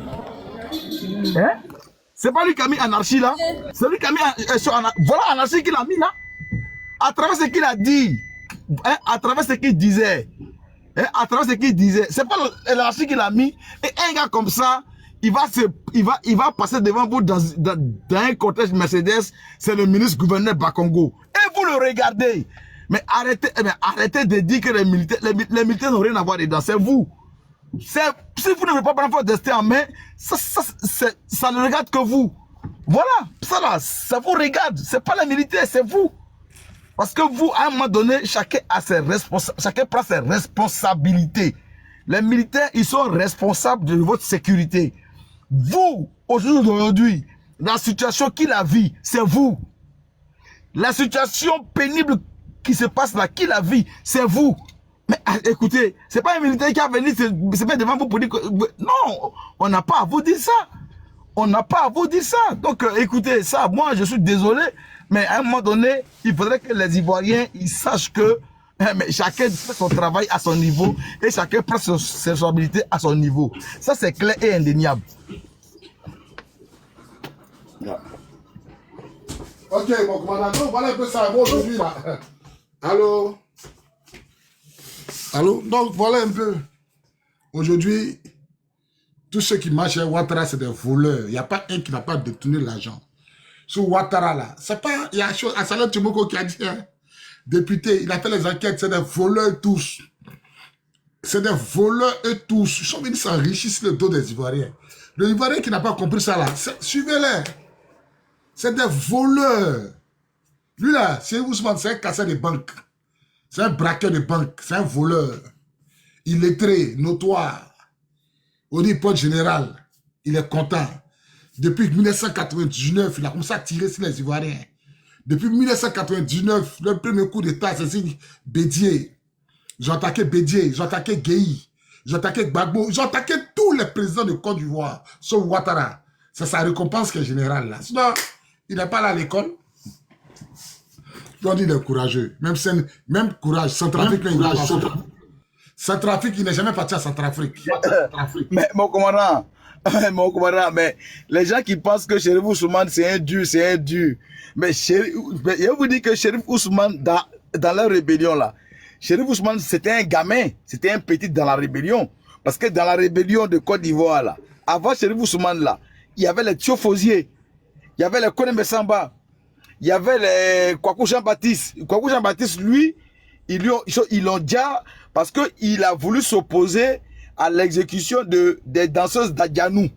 Hein? C'est pas lui qui a mis anarchie là. C'est lui qui a mis voilà anarchie qu'il a mis là. À travers ce qu'il a dit, hein? À travers ce qu'il disait. À travers ce qu'il disait, c'est pas l'anarchie qu'il a mis. Et un gars comme ça, il va passer devant vous dans un cortège Mercedes, c'est le ministre-gouverneur Bakongo. Et vous le regardez. Mais arrêtez de dire que les militaires n'ont rien à voir dedans. C'est vous. Si vous ne voulez pas prendre votre destin en main, ça ne regarde que vous. Voilà, ça vous regarde. C'est pas les militaires, c'est vous. Parce que vous, à un moment donné, chacun prend ses responsabilités. Les militaires, ils sont responsables de votre sécurité. Vous, aujourd'hui, la situation qu'il a vue, c'est vous. La situation pénible qui se passe là, qui la vit, c'est vous. Mais écoutez, c'est pas un militaire qui a venu se mettre devant vous pour dire que... Non, on n'a pas à vous dire ça. On n'a pas à vous dire ça. Donc, écoutez, ça, moi, je suis désolé. Mais à un moment donné, il faudrait que les Ivoiriens, ils sachent que mais chacun fait son travail à son niveau et chacun prend ses responsabilités à son niveau. Ça, c'est clair et indéniable. Ok, mon commandant, donc voilà un peu ça. Bon, aujourd'hui, là. Allô? Allô? Donc, voilà un peu. Aujourd'hui, tous ceux qui marchent à Ouattara, c'est des voleurs. Il n'y a pas un qui n'a pas détourné l'argent. Sur Ouattara, là, c'est pas... Il y a Assalem Timoko qui a dit, hein, député, il a fait les enquêtes, c'est des voleurs tous. C'est des voleurs eux tous. Ils sont venus s'enrichir sur le dos des Ivoiriens. Le Ivoirien qui n'a pas compris ça, là, suivez-les. C'est des voleurs. Lui, là, c'est Ousmane, c'est un casseur de banque. C'est un braqueur de banque. C'est un voleur. Illettré, notoire. On dit pote général. Il est content. Depuis 1999, il a commencé à tirer sur les Ivoiriens. Depuis 1999, le premier coup d'État, c'est Bédier. Ils ont attaqué Bédier, ils ont attaqué Guéhi, ils ont attaqué Gbagbo, ils ont attaqué tous les présidents de Côte d'Ivoire, sauf Ouattara. C'est sa récompense qui est générale, là. Sinon, il n'est pas là à l'école. On dit il est courageux. Même courage. Centrafrique, Centrafrique, il n'est jamais parti à Centrafrique. Mais mon commandant, mais les gens qui pensent que Chérif Ousmane c'est un dur. Mais je vous dis que Chérif Ousmane, dans la rébellion là, Chérif Ousmane c'était un gamin, c'était un petit dans la rébellion. Parce que dans la rébellion de Côte d'Ivoire là, avant Chérif Ousmane là, il y avait les Thiofosier, il y avait les Kone Messamba, il y avait les Kwaku Jean-Baptiste. Kwaku Jean-Baptiste, lui, ils l'ont déjà, parce qu'il a voulu s'opposer à l'exécution des danseuses d'Adjanou.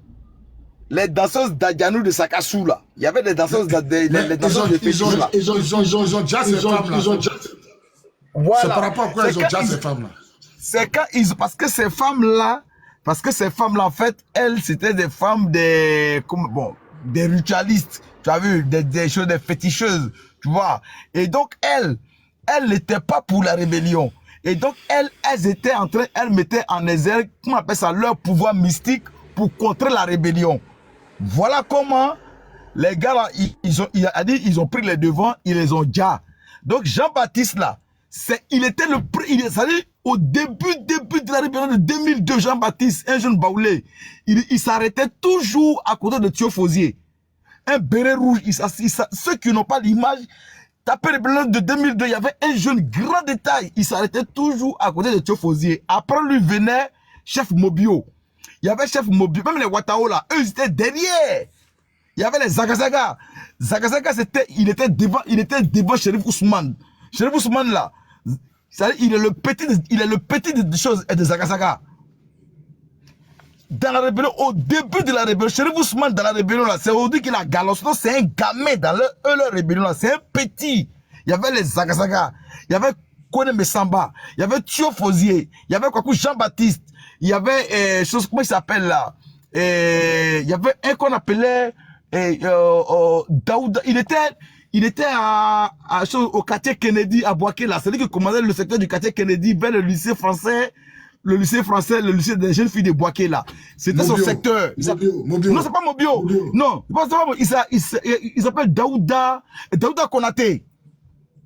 Les danseuses d'Adjanou de Sakassou, là. Il y avait des danseuses les danseuses de Féchou, là. Ils ont déjà ces femmes, là. Voilà. C'est par rapport à quoi ils ont déjà ces femmes, là. C'est quand ils... Parce que ces femmes-là, en fait, elles, c'était des femmes des ritualistes. Tu as vu, des choses, des féticheuses, tu vois. Et donc, elles n'étaient pas pour la rébellion. Et donc, elles mettaient en exergue, comment on appelle ça, leur pouvoir mystique pour contrer la rébellion. Voilà comment les gars là, ils ont pris les devants, ils les ont déjà. Donc, Jean-Baptiste là, il était au début de la rébellion de 2002, Jean-Baptiste, un jeune baoulé, il s'arrêtait toujours à côté de Thiofosier. Un béret rouge, ceux qui n'ont pas l'image, tapez les blancs de 2002, il y avait un jeune grand détail, il s'arrêtait toujours à côté de Thiofosier. Après lui venait chef Mobio. Il y avait chef Mobio, même les Watao là, eux ils étaient derrière. Il y avait les Zagazaga. Zagazaga, il était devant Chérif Ousmane. Chérif Ousmane là, il est le petit des choses et des Zagazaga. Dans la rébellion, au début de la rébellion, Chérif Ousmane dans la rébellion là, c'est aujourd'hui qu'il a galop. Sinon, c'est un gamin dans leur rébellion là, c'est un petit. Il y avait les Zagazaga, il y avait Kone Messamba, il y avait Thiofosier, il y avait Kwaku Jean-Baptiste, il y avait comment il s'appelle là, il y avait un qu'on appelait Daouda. Il était au quartier Kennedy à Boaké là, c'est lui qui commandait le secteur du quartier Kennedy vers le lycée français, le lycée des jeunes filles de Boaké là. C'était son secteur. Mobio. Non, c'est pas Mobio. Non, il s'appelle Daouda Konaté.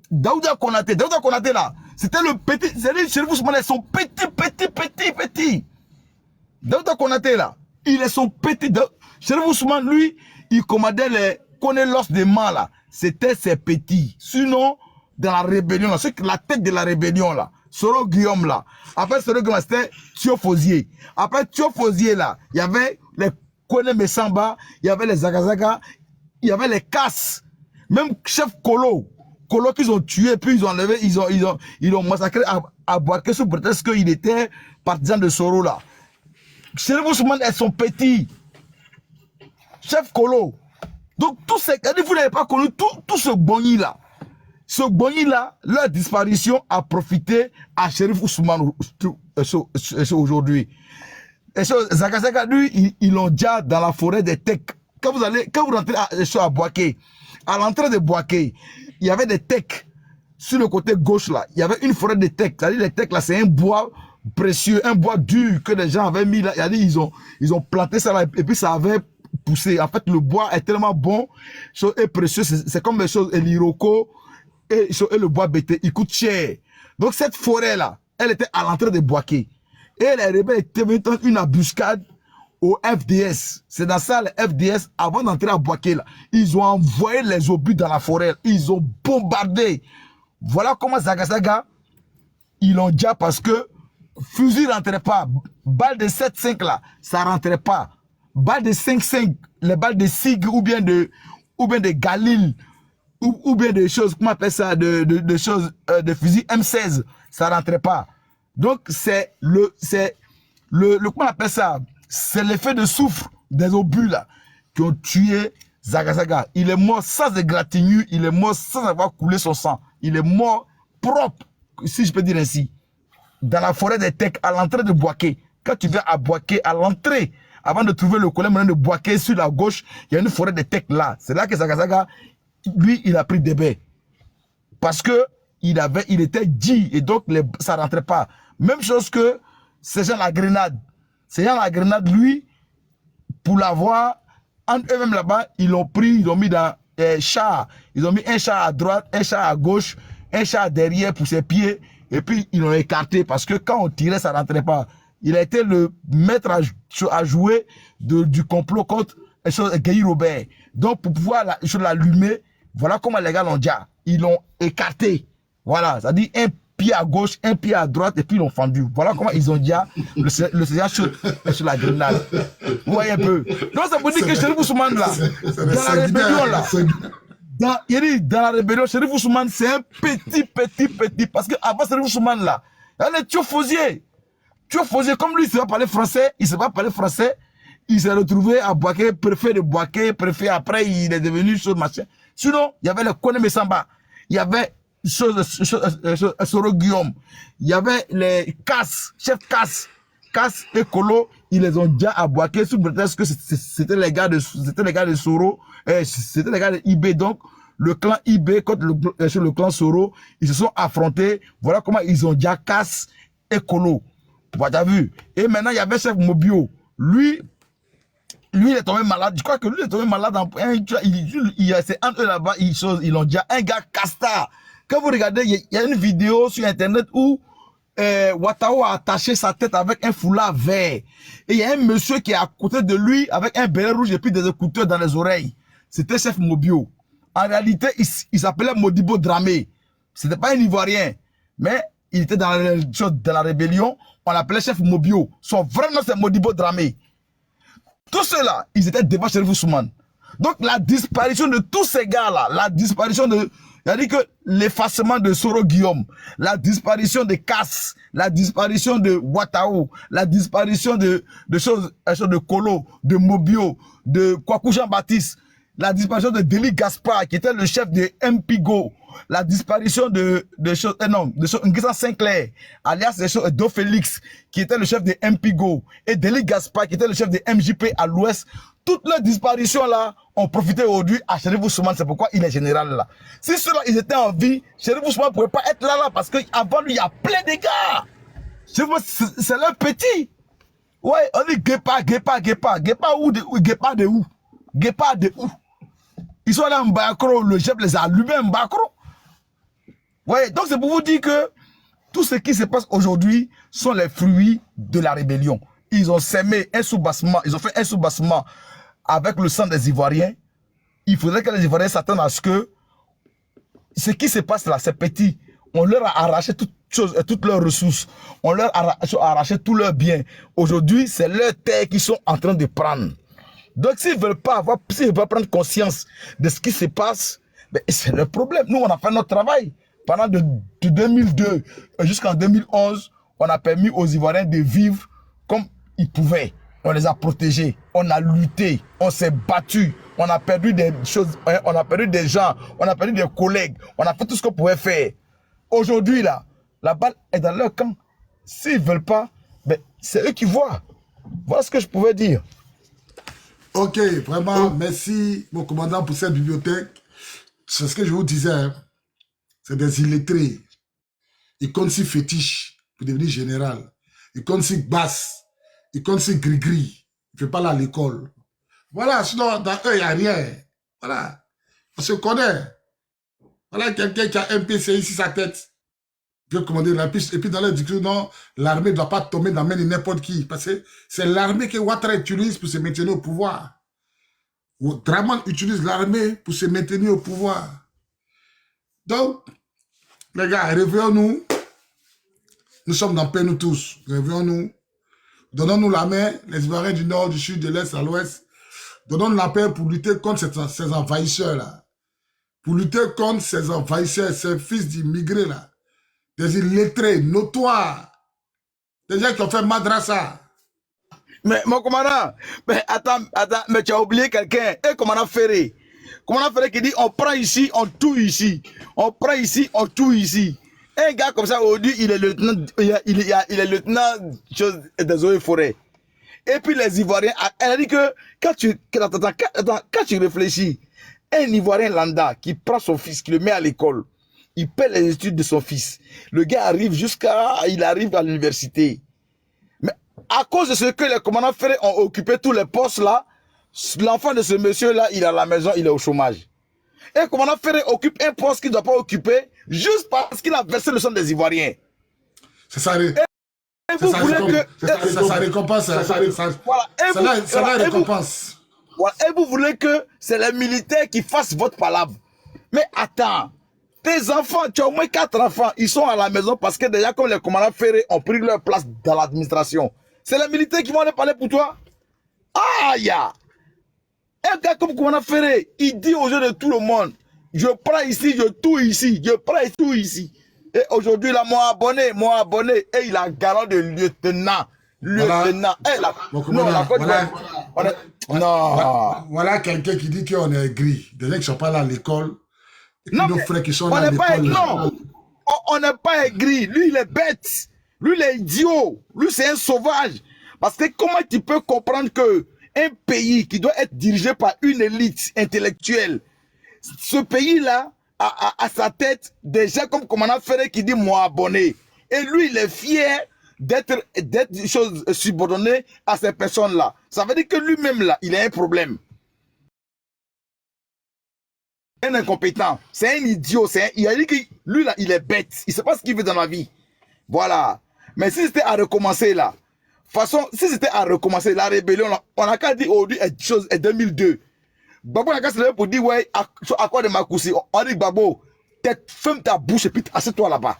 Daouda Konaté là. C'était le petit, c'est lui, Chérif Ousmane, son petit. Daouda Konaté là. Il est son petit. Chérif Ousmane, lui, il commandait les l'os des mains là. C'était ses petits. Sinon, dans la rébellion là, la tête de la rébellion là, Soro Guillaume là. Après Soro Guillaume, c'était Thiofosier. Après Thiofosier là, il y avait les Kone Messamba, il y avait les Zagazaga, il y avait les Casses. Même chef Kolo qu'ils ont tué, puis ils ont enlevé, ils ont massacré à Boaké sous prétexte qu'il était partisan de Soro là. Chérif Ousmane est son petit. Chef Kolo. Donc, vous n'avez pas connu tout ce boni là. Ce boni là, leur disparition a profité à Chérif Ousmane aujourd'hui. Et Zagazaga, lui, ils l'ont déjà dans la forêt des Tecs. Quand vous rentrez à Boaké, à l'entrée de Boaké, il y avait des Tecs. Sur le côté gauche là, il y avait une forêt de Tecs. C'est-à-dire les Tecs là, c'est un bois précieux, un bois dur que les gens avaient mis là. Ils ont planté ça là et puis ça avait poussé. En fait, le bois est tellement bon et précieux. C'est comme les choses, l'iroko et le bois bété. Il coûte cher. Donc cette forêt là, elle était à l'entrée de Boaké. Et les rebelles étaient venus une embuscade au FDS. C'est dans ça, le FDS, avant d'entrer à Bouaké, là, ils ont envoyé les obus dans la forêt. Ils ont bombardé. Voilà comment Zagazaga, ils l'ont déjà parce que fusil ne rentrait pas. Balle de 7,5 là, ça ne rentrait pas. Balle de 5,5, les balles de SIG ou bien de Galil, ou bien des choses, comment on appelle ça, de choses, de fusil M16, ça ne rentrait pas. Donc, c'est comment on appelle ça, c'est l'effet de soufre des obus là, qui ont tué Zagazaga. Il est mort sans égratignure, il est mort sans avoir coulé son sang. Il est mort propre, si je peux dire ainsi. Dans la forêt des Tecs, à l'entrée de Bouaké. Quand tu viens à Bouaké, à l'entrée, avant de trouver le collège de Bouaké sur la gauche, il y a une forêt des Tecs là. C'est là que Zagazaga, lui, il a pris des baies. Parce que il était dit et donc ça ne rentrait pas. Même chose que ces gens la grenade. Ces gens la grenade, lui, pour l'avoir, eux-mêmes là-bas, ils l'ont pris, ils l'ont mis dans un char. Ils ont mis un char à droite, un char à gauche, un char derrière pour ses pieds. Et puis, ils l'ont écarté parce que quand on tirait, ça ne rentrait pas. Il a été le maître à jouer du complot contre Guy Robert. Donc, pour pouvoir l'allumer, voilà comment les gars l'ont dit. Ils l'ont écarté. Voilà, c'est-à-dire un pied à gauche, un pied à droite, et puis ils l'ont fendu. Voilà comment ils ont dit le Seigneur sur la grenade. Vous voyez un peu. Donc, ça veut dire que Chérif Ousmane, là, dans la rébellion, là, dans la rébellion, Chérif Ousmane, c'est un petit. Parce qu'avant Chérif Ousmane, là, il y a les Thiofosiers. Thiofosiers, comme lui, il ne sait pas parler français, il s'est retrouvé à Bouaké, préfet de Bouaké, préfet après, il est devenu chose machin. Sinon, il y avait le Kone Messamba, il y avait Soro Guillaume, il y avait les chef Cass et Kolo, ils les ont déjà à Bouaké sous prétexte que c'était les gars de Soro, c'était les gars de IB, donc le clan IB contre le clan Soro, ils se sont affrontés, voilà comment ils ont déjà Cass et Kolo. Tu as vu? Et maintenant, il y avait chef Mobio. Lui, il est tombé malade. Je crois que lui il est tombé malade. C'est entre eux là-bas, ils l'ont dit. Un gars Casta. Quand vous regardez, il y a une vidéo sur Internet où Watao a attaché sa tête avec un foulard vert. Et il y a un monsieur qui est à côté de lui avec un béret rouge et puis des écouteurs dans les oreilles. C'était chef Mobio. En réalité, il s'appelait Modibo Dramé. C'était pas un Ivoirien. Mais il était dans la rébellion. On l'appelait chef Mobio. Son vrai nom, c'est Modibo Dramé. Tous ceux-là, ils étaient devant Chérif Ousmane. Donc, la disparition de tous ces gars-là, c'est-à-dire que l'effacement de Soro Guillaume, la disparition de Cass, la disparition de Watao, la disparition de Kolo, de Mobio, de Kwaku Jean-Baptiste, la disparition de Deli Gaspard, qui était le chef de MPGO, la disparition de Nguessan Sinclair, alias Do Félix, qui était le chef de MPGO, et Deli Gaspard, qui était le chef de MJP à l'ouest. Toutes les disparitions là ont profité aujourd'hui à Chérif Ousmane, c'est pourquoi il est général là. Si ceux-là ils étaient en vie, Chérif Ousmane ne pouvait pas être là parce qu'avant lui il y a plein de gars. C'est leur petit. Ouais, on dit Guépard de où? Ils sont là en Mbakro, le chef les a allumés en Mbakro. Ouais, donc c'est pour vous dire que tout ce qui se passe aujourd'hui sont les fruits de la rébellion. Ils ont sémé un soubassement, ils ont fait un soubassement avec le sang des Ivoiriens. Il faudrait que les Ivoiriens s'attendent à ce que ce qui se passe là, c'est petit. On leur a arraché toutes leurs ressources. On leur a arraché tous leurs biens. Aujourd'hui, c'est leur terre qu'ils sont en train de prendre. Donc, s'ils ne veulent pas prendre conscience de ce qui se passe, ben, c'est leur problème. Nous, on a fait notre travail. Pendant de 2002 jusqu'en 2011, on a permis aux Ivoiriens de vivre comme ils pouvaient. On les a protégés, on a lutté, on s'est battu, on a perdu des choses, on a perdu des gens, on a perdu des collègues, on a fait tout ce qu'on pouvait faire. Aujourd'hui, là, la balle est dans leur camp. S'ils ne veulent pas, ben, c'est eux qui voient. Voilà ce que je pouvais dire. Ok, vraiment, merci, mon commandant, pour cette bibliothèque. C'est ce que je vous disais, hein. C'est des illettrés. Ils comptent si fétiche pour devenir général. Ils comptent si basse. Ils comptent si gris-gris. Ils ne font pas là à l'école. Voilà, sinon, dans eux, il n'y a rien. Voilà. On se connaît. Voilà quelqu'un qui a un PCI sur sa tête. Vieux commander la piste. Et puis dans leur discours, non, l'armée ne doit pas tomber dans la main de n'importe qui. Parce que c'est l'armée que Ouattara utilise pour se maintenir au pouvoir. Draman utilise l'armée pour se maintenir au pouvoir. Donc, les gars, réveillons-nous. Nous sommes dans paix, nous tous. Réveillons-nous. Donnons-nous la main, les Ivoiriens du Nord, du Sud, de l'Est à l'Ouest. Donnons-nous la paix pour lutter contre ces envahisseurs-là. Pour lutter contre ces envahisseurs, ces fils d'immigrés là. Des illettrés, notoires. Des gens qui ont fait madrasa. Mais mon commandant, mais attends, mais tu as oublié quelqu'un. Et commandant Ferré. Commandant Ferré qui dit on prend ici, on tue ici. On prend ici, on tue ici. Un gars comme ça, aujourd'hui, il est lieutenant, il est lieutenant des eaux et forêts. Et puis les Ivoiriens, elle a dit que quand tu réfléchis, un Ivoirien lambda qui prend son fils, qui le met à l'école, il paie les études de son fils. Le gars arrive il arrive à l'université. Mais à cause de ce que les commandants Ferré ont occupé tous les postes là, l'enfant de ce monsieur-là, il est à la maison, il est au chômage. Et le commandant Ferré occupe un poste qu'il ne doit pas occuper juste parce qu'il a versé le sang des Ivoiriens. C'est ça. Vous voulez que... Ça récompense. Ça récompense. Et vous voulez que c'est les militaires qui fassent votre palabre. Mais attends, tes enfants, tu as au moins 4 enfants, ils sont à la maison parce que déjà comme les commandants Ferré ont pris leur place dans l'administration, c'est les militaires qui vont aller parler pour toi. Aïe! Un gars comme commandant Ferré, il dit aux jeux de tout le monde, je prends ici, je tue ici, je prends tout ici. Et aujourd'hui, là, mon abonné, et il a garant de lieutenant. Lieutenant. Voilà quelqu'un qui dit qu'on est gris. Des gens qui ne sont pas là à l'école. Et puis nos frères qui sont là à l'école. Non, on n'est pas aigri. Lui, il est bête. Lui, il est idiot. Lui, c'est un sauvage. Parce que comment tu peux comprendre que un pays qui doit être dirigé par une élite intellectuelle, ce pays-là, à sa tête des gens comme commandant Ferré qui dit moi abonné. Et lui, il est fier d'être subordonné à ces personnes-là. Ça veut dire que lui-même, là, il a un problème. Un incompétent, c'est un idiot, il a dit que lui, là, il est bête. Il ne sait pas ce qu'il veut dans la vie. Voilà. Mais si c'était à recommencer, là, façon, si c'était à recommencer, la rébellion, là, on a qu'à dire aujourd'hui, est 2002. Babo n'a qu'à se lever pour dire, ouais, à quoi de Makoussi? On dit, Babo, ferme ta bouche et puis assieds-toi là-bas.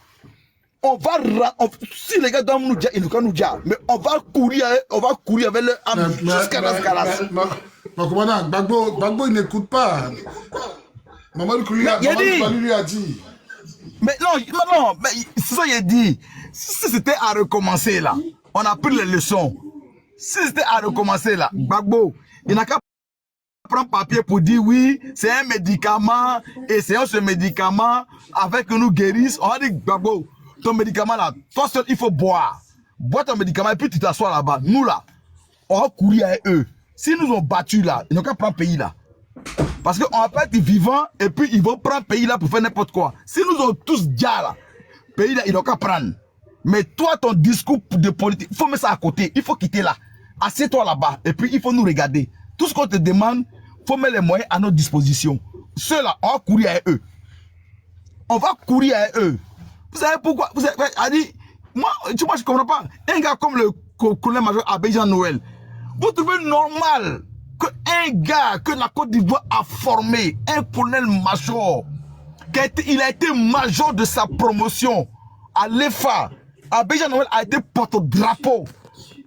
Si les gars doivent nous dire, ils nous nous dire, mais on va courir avec leur âme jusqu'à la scalasse. Mon commandant, Gbagbo, il n'écoute pas. Mamadou Koulibaly lui a dit. Mais non, mais c'est ça qu'il a dit. Si c'était à recommencer là, on a pris les leçons. Si c'était à recommencer là, Gbagbo, il n'a qu'à prendre papier pour dire oui, c'est un médicament, essayons ce médicament avec que nous guérissons. On va dire, Gbagbo, ton médicament là, toi seul, il faut boire. Bois ton médicament et puis tu t'assois là-bas. Nous là, on va courir avec eux. S'ils nous ont battus là, ils n'ont qu'à prendre pays là. Parce qu'on va pas être vivants et puis ils vont prendre pays là pour faire n'importe quoi. S'ils nous ont tous déjà là, pays là, ils n'ont qu'à prendre. Mais toi, ton discours de politique, il faut mettre ça à côté. Il faut quitter là. Assieds-toi là-bas et puis il faut nous regarder. Tout ce qu'on te demande, il faut mettre les moyens à notre disposition. Ceux-là, on va courir avec eux. On va courir avec eux. Vous savez pourquoi? Vous savez, moi, je ne comprends pas. Un gars comme le colonel-major Abidjan Noël, vous trouvez normal qu'un gars que la Côte d'Ivoire a formé, un colonel-major, il a été major de sa promotion à l'EFA. Abidjan Noël a été porte-drapeau.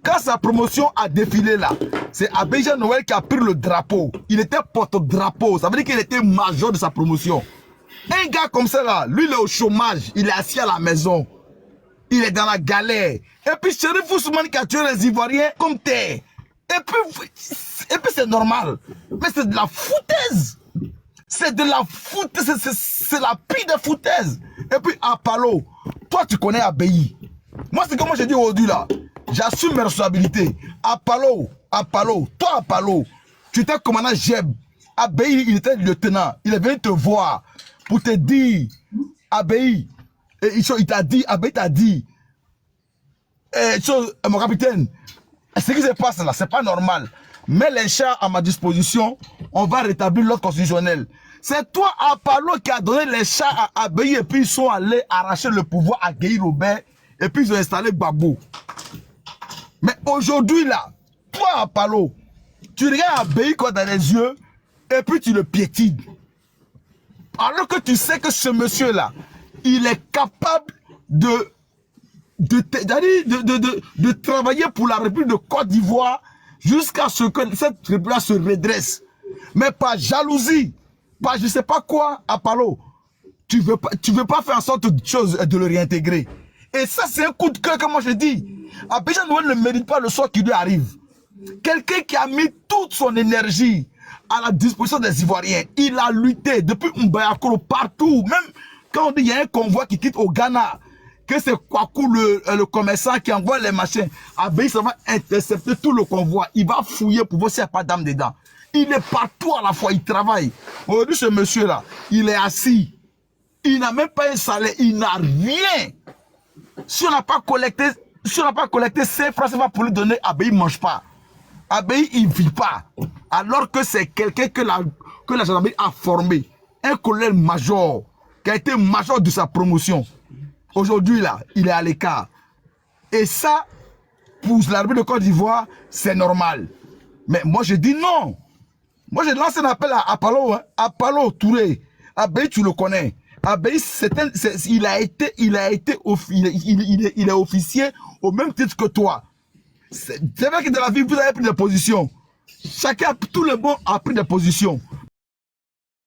Quand sa promotion a défilé là, c'est Abidjan Noël qui a pris le drapeau. Il était porte-drapeau. Ça veut dire qu'il était major de sa promotion. Un gars comme ça là, lui il est au chômage, il est assis à la maison. Il est dans la galère. Et puis Chérif Ousmane qui a tué les Ivoiriens comme terre. Et puis c'est normal. Mais c'est de la foutaise. C'est de la foutaise. C'est la pire des foutaises. Et puis Apollo, toi tu connais Abéi. Moi c'est comme moi j'ai dit aujourd'hui là. J'assume mes responsabilités. Apollo, toi Apollo, tu étais commandant Jeb. Abéi, il était lieutenant. Il est venu te voir pour te dire, Abéi, il t'a dit, Abéi t'a dit, mon capitaine, ce qui se passe là, c'est pas normal. Mets les chars à ma disposition on va rétablir l'ordre constitutionnel. C'est toi, Apollo, qui a donné les chats à Abéi et puis ils sont allés arracher le pouvoir à Guy Robert et puis ils ont installé Gbagbo. Mais aujourd'hui, là, toi, Apollo, tu regardes Abéi quoi dans les yeux et puis tu le piétines. Alors que tu sais que ce monsieur-là, il est capable de travailler pour la République de Côte d'Ivoire jusqu'à ce que cette République se redresse. Mais par jalousie, par je ne sais pas quoi, Apollo, tu veux pas faire en sorte de le réintégrer. Et ça, c'est un coup de cœur que moi je dis. Abidjan Noël ne mérite pas le sort qui lui arrive. Quelqu'un qui a mis toute son énergie à la disposition des Ivoiriens. Il a lutté depuis Mbayakoro partout. Même quand on dit qu'il y a un convoi qui quitte au Ghana, que c'est Kwaku le commerçant qui envoie les machins. Abéi, ça va intercepter tout le convoi. Il va fouiller pour voir s'il n'y a pas d'âme dedans. Il est partout à la fois, il travaille. Aujourd'hui, ce monsieur-là, il est assis. Il n'a même pas un salaire, il n'a rien. Si on n'a pas collecté 5 francs CFA pour lui donner, Abéi ne mange pas. Abéi, il ne vit pas. Alors que c'est quelqu'un que la gendarmerie a formé. Un colonel-major qui a été major de sa promotion. Aujourd'hui, là, il est à l'écart. Et ça, pour l'armée de Côte d'Ivoire, c'est normal. Mais moi, je dis non. Moi, j'ai lancé un appel à Apollo, hein. Apollo Touré. Abéi, tu le connais. Abéi, il est officier au même titre que toi. C'est vrai que dans la vie, vous avez pris des positions. Tout le monde a pris des positions.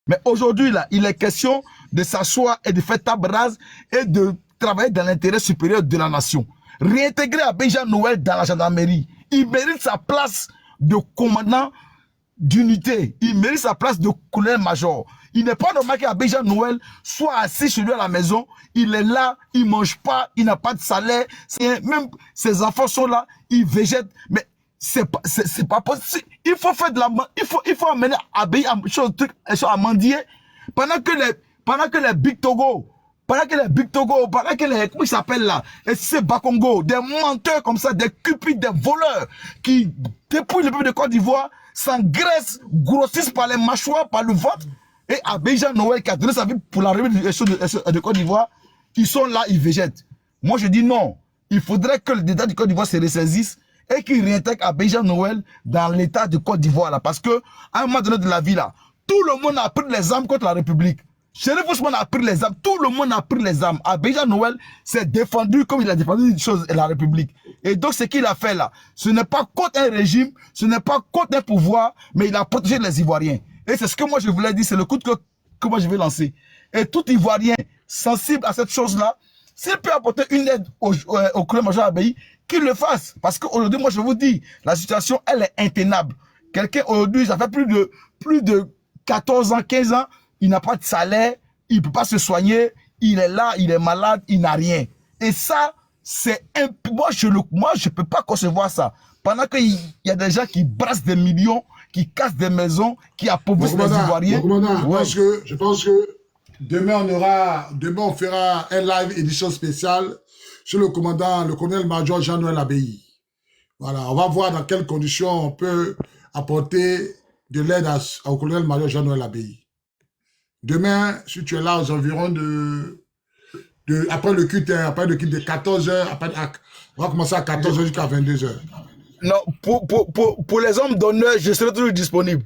Mais aujourd'hui, là, il est question de s'asseoir et de faire table rase et de travailler dans l'intérêt supérieur de la nation. Réintégrer Abidjan Noël dans la gendarmerie. Il mérite sa place de commandant d'unité. Il mérite sa place de colonel-major. Il n'est pas normal qu'Abidjan Noël soit assis chez lui à la maison. Il est là, il ne mange pas, il n'a pas de salaire. Même ses enfants sont là, ils végètent. Mais c'est pas possible. Il faut faire de la... Il faut amener Abéi à mendier pendant que les Big Togo, pendant que les, comment ils s'appellent là, et c'est Bakongo, des menteurs comme ça, des cupides, des voleurs, qui, depuis le peuple de Côte d'Ivoire, s'engraissent, grossissent par les mâchoires, par le ventre, et Abidjan Noël, qui a donné sa vie pour la république de Côte d'Ivoire, ils sont là, ils végètent. Moi, je dis non. Il faudrait que l'État de Côte d'Ivoire se ressaisisse et qu'il réintègre Abidjan Noël dans l'État de Côte d'Ivoire, là, parce que, à un moment donné de la vie, là, tout le monde a pris les armes contre la République. Chérif Ousmane a pris les armes. Tout le monde a pris les armes. Abidjan Noël s'est défendu comme il a défendu une chose, la République. Et donc, ce qu'il a fait là, ce n'est pas contre un régime, ce n'est pas contre un pouvoir, mais il a protégé les Ivoiriens. Et c'est ce que moi je voulais dire, c'est le coup de cœur que moi je vais lancer. Et tout Ivoirien sensible à cette chose-là, s'il peut apporter une aide au colonel-major Abéi, qu'il le fasse. Parce qu'aujourd'hui, moi je vous dis, la situation, elle est intenable. Quelqu'un, aujourd'hui, ça fait plus de 14 ans, 15 ans, il n'a pas de salaire, il ne peut pas se soigner, il est là, il est malade, il n'a rien. Et ça, c'est moi je ne peux pas concevoir ça. Pendant qu'il y a des gens qui brassent des millions, qui cassent des maisons, qui appauvrissent les Ivoiriens. Je pense que demain on fera un live édition spéciale sur le colonel-major Jean-Noël Abéi. Voilà, on va voir dans quelles conditions on peut apporter de l'aide au colonel-major Jean-Noël Abéi. Demain, si tu es là aux environs après le culte de 14h, on va commencer à 14h jusqu'à 22h. Non, pour les hommes d'honneur, je serai toujours disponible.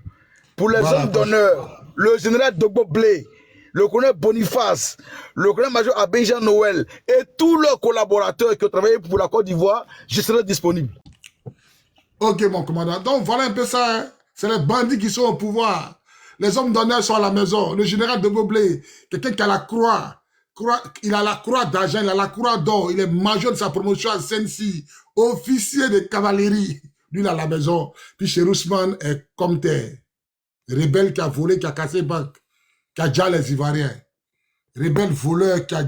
Pour les hommes d'honneur, le général Dogbo Blé, le colonel Boniface, le colonel-major Abidjan Noël et tous leurs collaborateurs qui ont travaillé pour la Côte d'Ivoire, je serai disponible. Ok, mon commandant. Donc, voilà un peu ça. Hein. C'est les bandits qui sont au pouvoir. Les hommes d'honneur sont à la maison. Le général de Goblé, quelqu'un qui a la croix. Il a la croix d'argent, il a la croix d'or. Il est major de sa promotion à Sensi. Officier de cavalerie. Lui, il est à la maison. Puis chez Ousmane est comme terre. Rebelle qui a volé, qui a cassé banque. Qui a déjà les Ivoiriens. Rebelle voleur qui a déjà